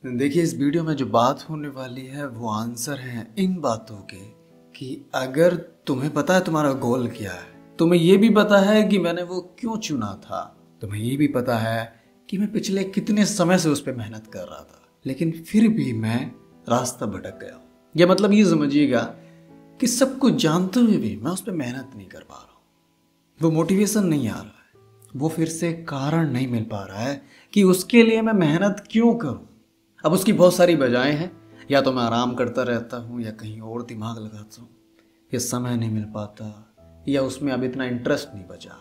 देखिए, इस वीडियो में जो बात होने वाली है वो आंसर है इन बातों के कि अगर तुम्हें पता है तुम्हारा गोल क्या है, तुम्हें ये भी पता है कि मैंने वो क्यों चुना था, तुम्हें ये भी पता है कि मैं पिछले कितने समय से उस पर मेहनत कर रहा था, लेकिन फिर भी मैं रास्ता भटक गया। या मतलब ये समझिएगा कि सब कुछ जानते हुए भी मैं उस पर मेहनत नहीं कर पा रहा हूँ। वो मोटिवेशन नहीं आ रहा है, वो फिर से कारण नहीं मिल पा रहा है कि उसके लिए मैं मेहनत क्यों करूँ। अब उसकी बहुत सारी वजहें हैं, या तो मैं आराम करता रहता हूँ या कहीं और दिमाग लगाता हूँ, या समय नहीं मिल पाता, या उसमें अब इतना इंटरेस्ट नहीं बचा।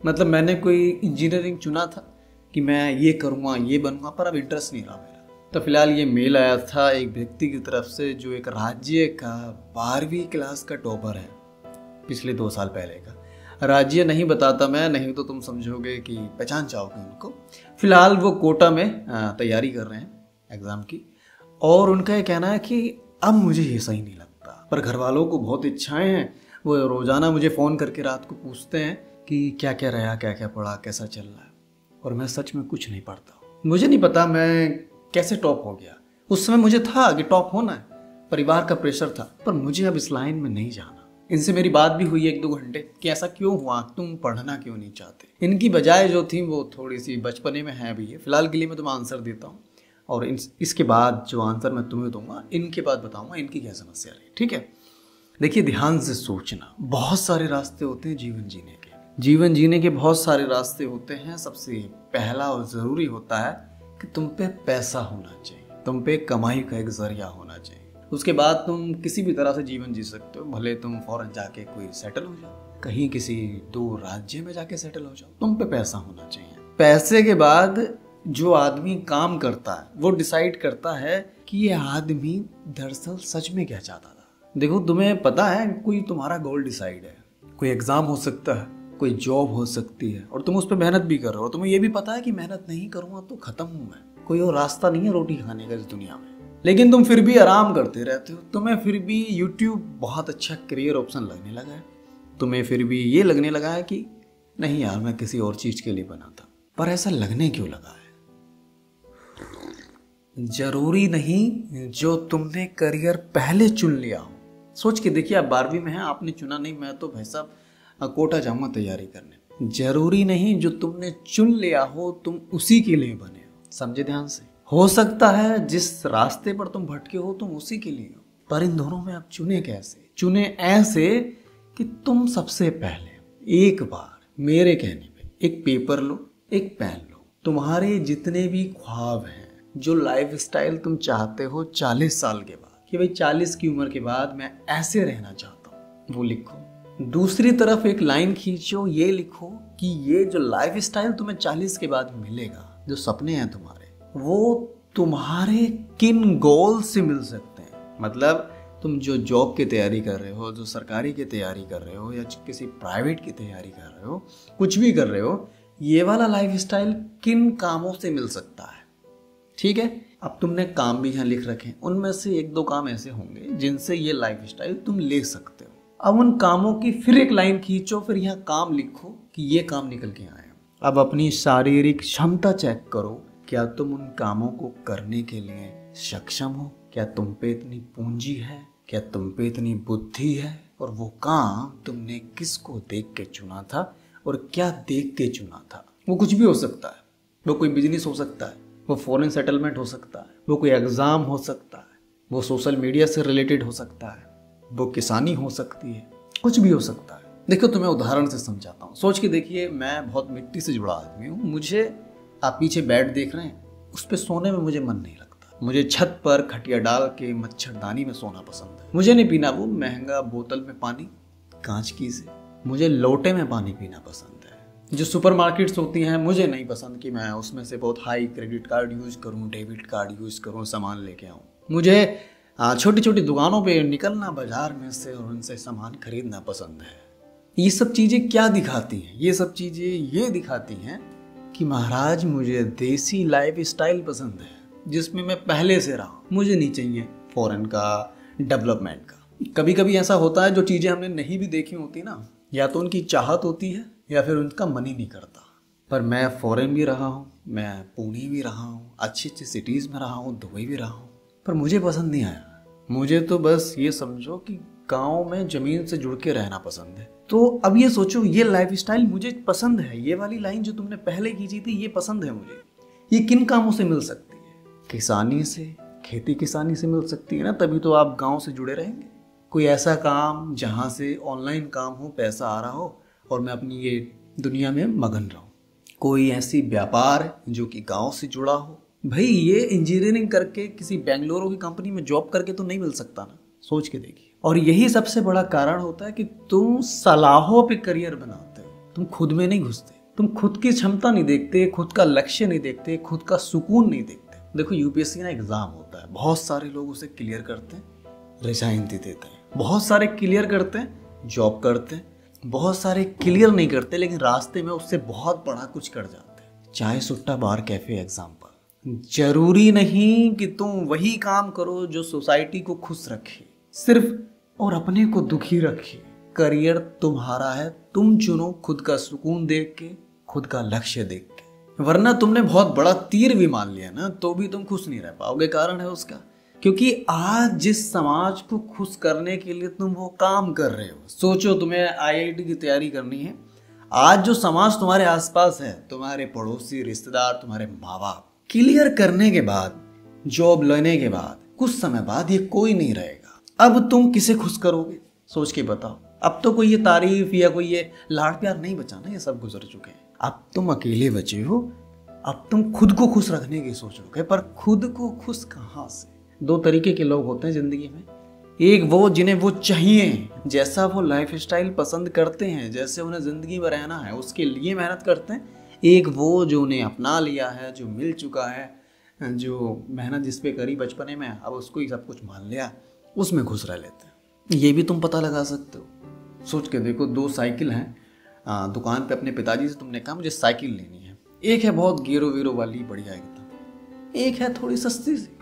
मतलब मैंने कोई इंजीनियरिंग चुना था कि मैं ये करूँगा ये बनूँगा, पर अब इंटरेस्ट नहीं रहा मेरा। तो फिलहाल ये मेल आया था एक व्यक्ति की तरफ से जो एक राज्य का 12वीं क्लास का टॉपर है, पिछले 2 साल पहले का। राज्य नहीं बताता मैं, नहीं तो तुम समझोगे कि पहचान चाहोगे उनको। फिलहाल वो कोटा में तैयारी कर रहे हैं एग्ज़ाम की, और उनका ये कहना है कि अब मुझे ये सही नहीं लगता, पर घर वालों को बहुत इच्छाएं हैं। वो रोज़ाना मुझे फ़ोन करके रात को पूछते हैं कि क्या क्या रहा, क्या क्या पढ़ा, कैसा चल रहा है। और मैं सच में कुछ नहीं पढ़ता हूँ। मुझे नहीं पता मैं कैसे टॉप हो गया। उस समय मुझे था कि टॉप होना है, परिवार का प्रेशर था, पर मुझे अब इस लाइन में नहीं जाना। इनसे मेरी बात भी हुई 1-2 घंटे कि ऐसा क्यों हुआ, तुम पढ़ना क्यों नहीं चाहते। इनकी बजाय जो थी वो थोड़ी सी बचपने में है भी है। फिलहाल के लिए मैं तुम्हें आंसर देता हूँ, और इसके बाद जो आंसर मैं तुम्हें दूंगा इनके बाद बताऊंगा इनकी क्या समस्या रही। ठीक है, देखिए ध्यान से सोचना। बहुत सारे रास्ते होते हैं जीवन जीने के। जीवन जीने के बहुत सारे रास्ते होते हैं। सबसे पहला और ज़रूरी होता है कि तुम पे पैसा होना चाहिए, तुम पे कमाई का एक जरिया होना चाहिए। उसके बाद तुम किसी भी तरह से जीवन जी सकते हो। भले तुम फॉरेन जाके कोई सेटल हो जाओ, कहीं किसी दूर राज्य में जाके सेटल हो जाओ, तुम पे पैसा होना चाहिए। पैसे के बाद जो आदमी काम करता है वो डिसाइड करता है कि ये आदमी दरअसल सच में क्या चाहता था। देखो, तुम्हें पता है कोई तुम्हारा गोल डिसाइड है, कोई एग्जाम हो सकता है, कोई जॉब हो सकती है, और तुम उस पर मेहनत भी कर रहे हो। तुम्हें ये भी पता है कि मेहनत नहीं करूंगा तो खत्म हूं मैं, कोई और रास्ता नहीं है रोटी खाने का इस दुनिया में। लेकिन तुम फिर भी आराम करते रहते हो। तुम्हें फिर भी यूट्यूब बहुत अच्छा करियर ऑप्शन लगने लगा है। तुम्हें फिर भी ये लगने लगा है कि नहीं यार, मैं किसी और चीज के लिए बना था। पर ऐसा लगने क्यों लगा है? जरूरी नहीं जो तुमने करियर पहले चुन लिया हो। सोच के देखिए, आप 12वीं में हैं, आपने चुना नहीं, मैं तो भाई साहब कोटा जाऊंगा तैयारी करने। जरूरी नहीं जो तुमने चुन लिया हो तुम उसी के लिए बने हो। समझे ध्यान से। हो सकता है जिस रास्ते पर तुम भटके हो तुम उसी के लिए हो, पर इन दोनों में आप चुने कैसे? चुने ऐसे कि तुम सबसे पहले एक बार मेरे कहने पे एक पेपर लो, एक पेन लो, तुम्हारे जितने भी ख्वाब हैं, जो लाइफ स्टाइल तुम चाहते हो 40 साल के बाद, कि भाई 40 की उम्र के बाद मैं ऐसे रहना चाहता हूँ, वो लिखो। दूसरी तरफ एक लाइन खींचो, ये लिखो कि ये जो लाइफ स्टाइल तुम्हें 40 के बाद मिलेगा, जो सपने हैं तुम्हारे, वो तुम्हारे किन गोल से मिल सकते हैं। मतलब तुम जो जॉब की तैयारी कर रहे हो, जो सरकारी की तैयारी कर रहे हो, या किसी प्राइवेट की तैयारी कर रहे हो, कुछ भी कर रहे हो, ये वाला लाइफ स्टाइल किन कामों से मिल सकता है। ठीक है, अब तुमने काम भी यहाँ लिख रखे हैं, उनमें से 1-2 काम ऐसे होंगे जिनसे ये लाइफ स्टाइल तुम ले सकते हो। अब उन कामों की फिर एक लाइन खींचो, फिर यहाँ काम लिखो कि ये काम निकल के आए। अब अपनी शारीरिक क्षमता चेक करो, क्या तुम उन कामों को करने के लिए सक्षम हो? क्या तुम पे इतनी पूंजी है? क्या तुम पे इतनी बुद्धि है? और वो काम तुमने किसको देख के चुना था, और क्या देख के चुना था? वो कुछ भी हो सकता है, वो कोई बिजनेस हो सकता है, वो फॉरेन सेटलमेंट हो सकता है, वो कोई एग्ज़ाम हो सकता है, वो सोशल मीडिया से रिलेटेड हो सकता है, वो किसानी हो सकती है, कुछ भी हो सकता है। देखो, तुम्हें उदाहरण से समझाता हूँ। सोच के देखिए, मैं बहुत मिट्टी से जुड़ा आदमी हूँ। मुझे, आप पीछे बेड देख रहे हैं, उस पर सोने में मुझे मन नहीं लगता। मुझे छत पर खटिया डाल के मच्छरदानी में सोना पसंद है। मुझे नहीं पीना वो महंगा बोतल में पानी कांच की से, मुझे लोटे में पानी पीना पसंद है। जो सुपरमार्केट्स होती हैं, मुझे नहीं पसंद कि मैं उसमें से बहुत हाई क्रेडिट कार्ड यूज़ करूं, डेबिट कार्ड यूज़ करूं, सामान लेके आऊं। मुझे छोटी छोटी दुकानों पे निकलना बाजार में से और उनसे सामान खरीदना पसंद है। ये सब चीज़ें क्या दिखाती हैं? ये सब चीज़ें ये दिखाती हैं कि महाराज, मुझे देसी लाइफ स्टाइल पसंद है जिसमें मैं पहले से रहा। मुझे नहीं चाहिए फॉरेन का, डेवलपमेंट का। कभी कभी ऐसा होता है, जो चीज़ें हमने नहीं भी देखी होती ना, या तो उनकी चाहत होती है या फिर उनका मन ही नहीं करता। पर मैं फॉरेन भी रहा हूँ, मैं पुणे भी रहा हूँ, अच्छी अच्छी सिटीज़ में रहा हूँ, दुबई भी रहा हूँ, पर मुझे पसंद नहीं आया। मुझे तो बस ये समझो कि गांव में ज़मीन से जुड़ के रहना पसंद है। तो अब ये सोचो, ये लाइफस्टाइल मुझे पसंद है, ये वाली लाइन जो तुमने पहले खींची थी ये पसंद है मुझे। ये किन कामों से मिल सकती है? किसानी से, खेती किसानी से मिल सकती है ना, तभी तो आप गाँव से जुड़े रहेंगे। कोई ऐसा काम जहाँ से ऑनलाइन काम हो, पैसा आ रहा हो और मैं अपनी ये दुनिया में मगन रहूं। कोई ऐसी व्यापार जो कि गांव से जुड़ा हो। भाई ये इंजीनियरिंग करके किसी बेंगलुरु की कंपनी में जॉब करके तो नहीं मिल सकता ना, सोच के देखिए। और यही सबसे बड़ा कारण होता है कि तुम सलाहों पे करियर बनाते हो, तुम खुद में नहीं घुसते, तुम खुद की क्षमता नहीं देखते, खुद का लक्ष्य नहीं देखते, खुद का सुकून नहीं देखते। देखो यूपीएससी का एग्जाम होता है, बहुत सारे लोग उसे क्लियर करते हैं, रिजाइन दे देते हैं। बहुत सारे क्लियर करते हैं, जॉब करते हैं। बहुत सारे क्लियर नहीं करते लेकिन रास्ते में उससे बहुत बड़ा कुछ कर जाते हैं। चाय सुट्टा बार कैफे एग्जाम्पल। जरूरी नहीं कि तुम वही काम करो जो सोसाइटी को खुश रखे सिर्फ और अपने को दुखी रखे। करियर तुम्हारा है, तुम चुनो खुद का सुकून देख के, खुद का लक्ष्य देख के। वरना तुमने बहुत बड़ा तीर भी मान लिया ना तो भी तुम खुश नहीं रह पाओगे। कारण है उसका, क्योंकि आज जिस समाज को खुश करने के लिए तुम वो काम कर रहे हो, सोचो तुम्हें आईआईटी की तैयारी करनी है, आज जो समाज तुम्हारे आसपास है, तुम्हारे पड़ोसी, रिश्तेदार, तुम्हारे माँ बाप, क्लियर करने के बाद, जॉब लेने के बाद, कुछ समय बाद ये कोई नहीं रहेगा। अब तुम किसे खुश करोगे? सोच के बताओ। अब तो कोई ये तारीफ या कोई ये लाड प्यार नहीं बचा ना, ये सब गुजर चुके हैं। अब तुम अकेले बचे हो, अब तुम खुद को खुश रखने की सोचोगे, पर खुद को खुश कहाँ से? दो तरीके के लोग होते हैं जिंदगी में। एक वो जिन्हें वो चाहिए, जैसा वो लाइफस्टाइल पसंद करते हैं, जैसे उन्हें जिंदगी में रहना है उसके लिए मेहनत करते हैं। एक वो जो उन्हें अपना लिया है, जो मिल चुका है, जो मेहनत जिस पे करी बचपने में अब उसको ही सब कुछ मान लिया, उसमें खुश रह लेते हैं। ये भी तुम पता लगा सकते हो। सोच के देखो, दो साइकिल हैं, दुकान पे अपने पिताजी से तुमने कहा मुझे साइकिल लेनी है। एक है बहुत गेरो वेरो वाली बढ़िया एकदम, एक है थोड़ी सस्ती सी।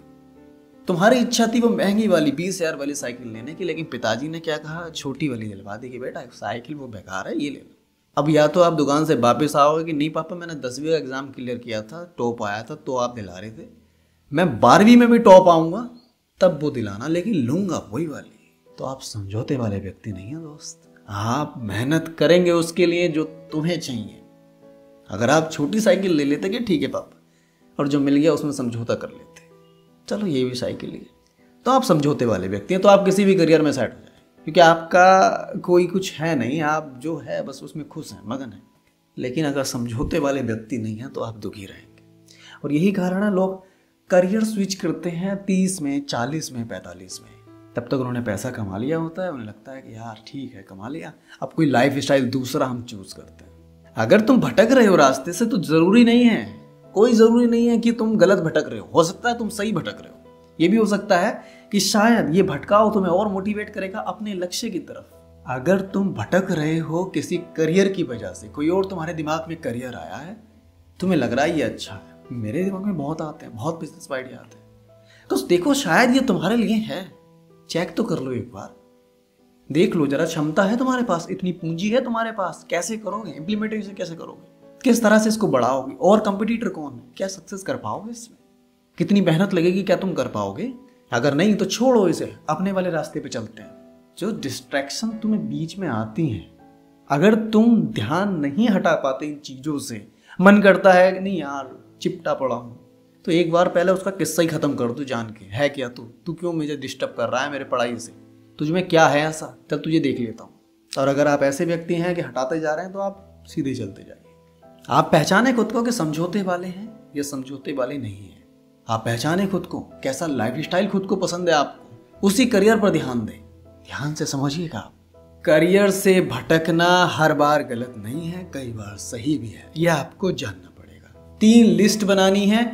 तुम्हारी इच्छा थी वो महंगी वाली 20,000 वाली साइकिल लेने की, लेकिन पिताजी ने क्या कहा, छोटी वाली दिलवा दी कि बेटा साइकिल वो बेकार है, ये ले लो। अब या तो आप दुकान से वापस आओगे कि नहीं पापा मैंने 10वीं का एग्जाम क्लियर किया था, टॉप आया था तो आप दिला रहे थे, मैं 12वीं में भी टॉप आऊंगा तब वो दिलाना, लेकिन लूंगा वही वाली। तो आप समझौते वाले व्यक्ति नहीं है दोस्त। आप मेहनत करेंगे उसके लिए जो तुम्हें चाहिए। अगर आप छोटी साइकिल ले लेते कि ठीक है पापा, और जो मिल गया उसमें समझौता कर लेते, चलो ये भी साइकिल ही है, तो आप समझौते वाले व्यक्ति हैं। तो आप किसी भी करियर में सेट हो जाए, क्योंकि आपका कोई कुछ है नहीं, आप जो है बस उसमें खुश हैं, मगन हैं। लेकिन अगर समझौते वाले व्यक्ति नहीं हैं तो आप दुखी रहेंगे। और यही कारण है लोग करियर स्विच करते हैं 30 में, 40 में, 45 में। तब तक उन्होंने पैसा कमा लिया होता है, उन्हें लगता है कि यार ठीक है कमा लिया, अब कोई लाइफ स्टाइल दूसरा हम चूज करते हैं। अगर तुम भटक रहे हो रास्ते से तो जरूरी नहीं है, कोई जरूरी नहीं है कि तुम गलत भटक रहे हो सकता है तुम सही भटक रहे हो। ये भी हो सकता है कि शायद ये भटकाव तुम्हें और मोटिवेट करेगा अपने लक्ष्य की तरफ। अगर तुम भटक रहे हो किसी करियर की वजह से, कोई और तुम्हारे दिमाग में करियर आया है, तुम्हें लग रहा है ये अच्छा है, मेरे दिमाग में बहुत आते हैं, बहुत बिजनेस आइडिया आते हैं, तो देखो शायद ये तुम्हारे लिए है, चेक तो कर लो एक बार, देख लो जरा, क्षमता है तुम्हारे पास, इतनी पूंजी है तुम्हारे पास, कैसे करोगे, इंप्लीमेंटेशन कैसे करोगे, किस तरह से इसको बढ़ाओगे, और कंपटीटर कौन है, क्या सक्सेस कर पाओगे इसमें, कितनी मेहनत लगेगी, क्या तुम कर पाओगे? अगर नहीं तो छोड़ो इसे, अपने वाले रास्ते पे चलते हैं। जो डिस्ट्रैक्शन तुम्हें बीच में आती हैं, अगर तुम ध्यान नहीं हटा पाते इन चीजों से, मन करता है कि नहीं यार चिपटा पड़ा हूं, तो एक बार पहले उसका किस्सा ही खत्म कर दो जान के, है क्या तू क्यों मुझे डिस्टर्ब कर रहा है मेरे पढ़ाई से, तुझ में क्या है ऐसा, चल तुझे देख लेता हूँ। और अगर आप ऐसे व्यक्ति हैं कि हटाते जा रहे हैं तो आप सीधे चलते जाइए। आप पहचाने खुद को कि समझौते वाले हैं या समझौते वाले नहीं है। आप पहचाने खुद को, कैसा लाइफस्टाइल खुद को पसंद है आपको, उसी करियर पर ध्यान दें। ध्यान से समझिएगा, करियर से भटकना हर बार गलत नहीं है, कई बार सही भी है, यह आपको जानना पड़ेगा। 3 लिस्ट बनानी है,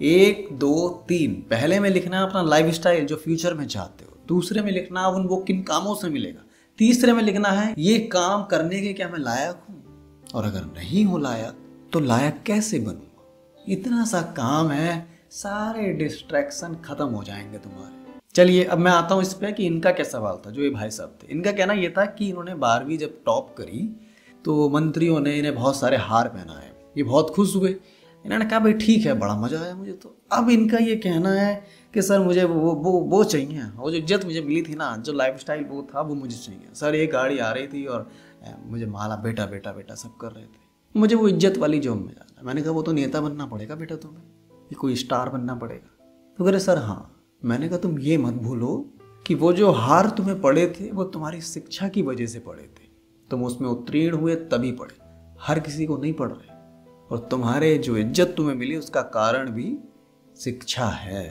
1 2 3। पहले में लिखना अपना लाइफस्टाइल जो फ्यूचर में चाहते हो, दूसरे में लिखना उन वो किन कामों से मिलेगा, तीसरे में लिखना है ये काम करने के क्या मैं लायक हूं, और अगर नहीं हो लायक तो लायक कैसे बनूंगा। इतना सा काम है, सारे डिस्ट्रैक्शन खत्म हो जाएंगे तुम्हारे। चलिए अब मैं आता हूँ इस पे कि इनका क्या सवाल था, जो ये भाई साहब थे। इनका कहना ये था कि इन्होंने 12वीं जब टॉप करी तो मंत्रियों ने इन्हें बहुत सारे हार पहनाए, ये बहुत खुश हुए, इन्होंने कहा भाई ठीक है, बड़ा मज़ा आया मुझे तो। अब इनका ये कहना है कि सर मुझे वो चाहिए, वो जो इज्जत मुझे मिली थी ना, जो लाइफस्टाइल वो था, वो मुझे चाहिए सर। एक गाड़ी आ रही थी और मुझे माला बेटा बेटा बेटा सब कर रहे थे, मुझे वो इज्जत वाली जॉब में जाना। मैंने कहा वो तो नेता बनना पड़ेगा बेटा तुम्हें, ये कोई स्टार बनना पड़ेगा। तो कह रहे सर हाँ। मैंने कहा तुम ये मत भूलो कि वो जो हार तुम्हें पड़े थे वो तुम्हारी शिक्षा की वजह से पड़े थे, तुम उसमें उत्तीर्ण हुए तभी पड़े, हर किसी को नहीं पड़ रहे। और तुम्हारे जो इज्जत तुम्हें मिली उसका कारण भी शिक्षा है।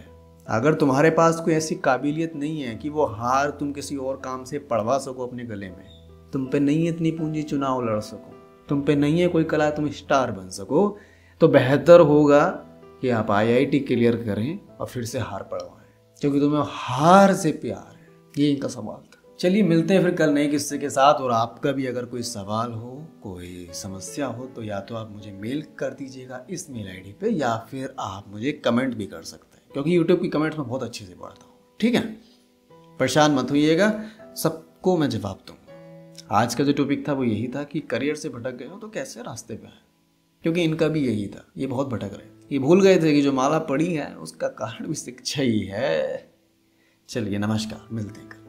अगर तुम्हारे पास कोई ऐसी काबिलियत नहीं है कि वो हार तुम किसी और काम से पढ़वा सको अपने गले में, तुम पे नहीं है इतनी पूंजी चुनाव लड़ सको, तुम पे नहीं है कोई कला तुम स्टार बन सको, तो बेहतर होगा कि आप IIT क्लियर करें और फिर से हार पढ़वाएं, क्योंकि तुम्हें हार से प्यार है। ये इनका सवाल था। चलिए मिलते हैं फिर कल नए किस्से के साथ। और आपका भी अगर कोई सवाल हो, कोई समस्या हो, तो या तो आप मुझे मेल कर दीजिएगा इस मेल ID पे, या फिर आप मुझे कमेंट भी कर सकते हैं, क्योंकि यूट्यूब की कमेंट्स में बहुत अच्छे से पढ़ता हूँ। ठीक है, परेशान मत होइएगा, सबको मैं जवाब दूंगा। आज का जो टॉपिक था वो यही था कि करियर से भटक गए हो तो कैसे रास्ते पे आए, क्योंकि इनका भी यही था, ये बहुत भटक रहे थे। ये भूल गए थे कि जो माला पड़ी है उसका कारण भी शिक्षा ही है। चलिए नमस्कार, मिलते हैं।